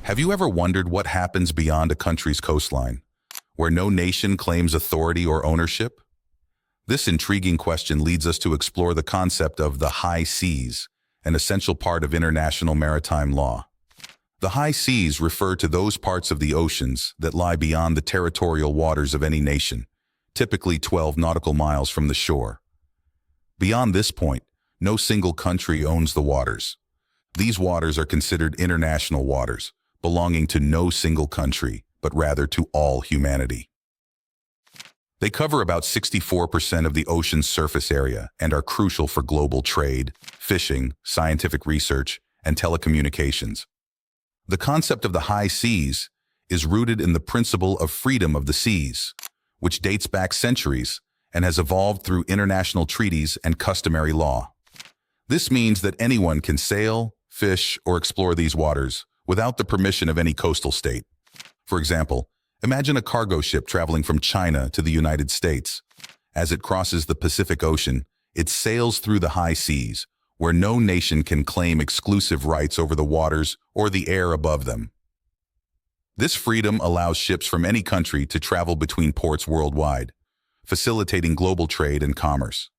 Have you ever wondered what happens beyond a country's coastline, where no nation claims authority or ownership? This intriguing question leads us to explore the concept of the high seas, an essential part of international maritime law. The high seas refer to those parts of the oceans that lie beyond the territorial waters of any nation, typically 12 nautical miles from the shore. Beyond this point, no single country owns the waters. These waters are considered international waters, belonging to no single country, but rather to all humanity. They cover about 64% of the ocean's surface area and are crucial for global trade, fishing, scientific research, and telecommunications. The concept of the high seas is rooted in the principle of freedom of the seas, which dates back centuries and has evolved through international treaties and customary law. This means that anyone can sail, fish, or explore these waters without the permission of any coastal state. For example, imagine a cargo ship traveling from China to the United States. As it crosses the Pacific Ocean, it sails through the high seas, where no nation can claim exclusive rights over the waters or the air above them. This freedom allows ships from any country to travel between ports worldwide, facilitating global trade and commerce.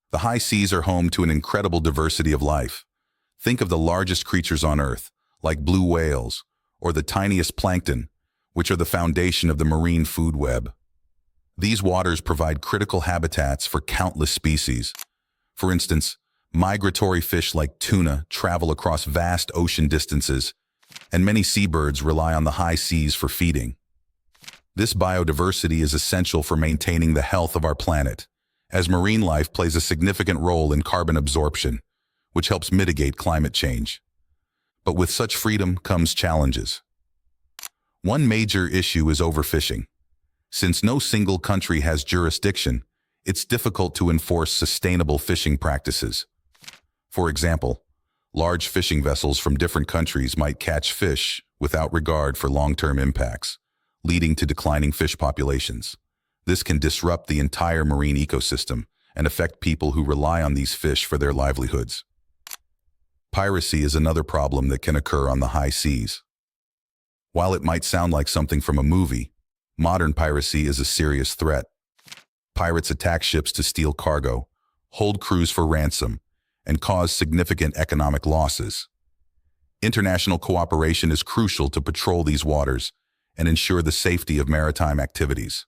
The high seas are home to an incredible diversity of life. Think of the largest creatures on Earth, like blue whales, or the tiniest plankton, which are the foundation of the marine food web. These waters provide critical habitats for countless species. For instance, migratory fish like tuna travel across vast ocean distances, and many seabirds rely on the high seas for feeding. This biodiversity is essential for maintaining the health of our planet, as marine life plays a significant role in carbon absorption, which helps mitigate climate change. But with such freedom comes challenges. One major issue is overfishing. Since no single country has jurisdiction, it's difficult to enforce sustainable fishing practices. For example, large fishing vessels from different countries might catch fish without regard for long-term impacts, leading to declining fish populations. This can disrupt the entire marine ecosystem and affect people who rely on these fish for their livelihoods. Piracy is another problem that can occur on the high seas. While it might sound like something from a movie, modern piracy is a serious threat. Pirates attack ships to steal cargo, hold crews for ransom, and cause significant economic losses. International cooperation is crucial to patrol these waters and ensure the safety of maritime activities.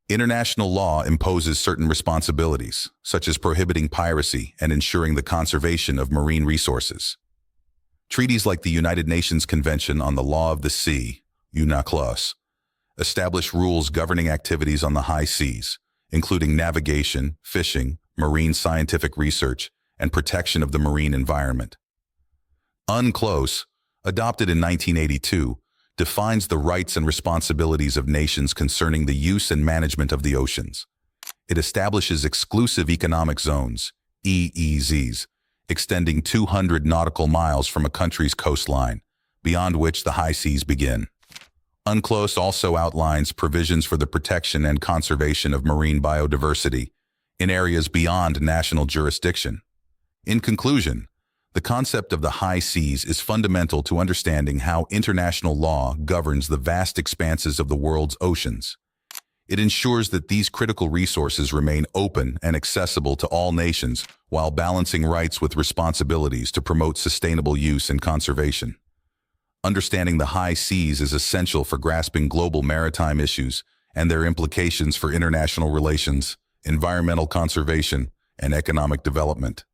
International law imposes certain responsibilities, such as prohibiting piracy and ensuring the conservation of marine resources. Treaties like the United Nations Convention on the Law of the Sea, UNCLOS, establish rules governing activities on the high seas, including navigation, fishing, marine scientific research, and protection of the marine environment. UNCLOS, adopted in 1982, defines the rights and responsibilities of nations concerning the use and management of the oceans. It establishes exclusive economic zones, EEZs, extending 200 nautical miles from a country's coastline, beyond which the high seas begin. UNCLOS also outlines provisions for the protection and conservation of marine biodiversity in areas beyond national jurisdiction. In conclusion, the concept of the high seas is fundamental to understanding how international law governs the vast expanses of the world's oceans. It ensures that these critical resources remain open and accessible to all nations while balancing rights with responsibilities to promote sustainable use and conservation. Understanding the high seas is essential for grasping global maritime issues and their implications for international relations, environmental conservation, and economic development.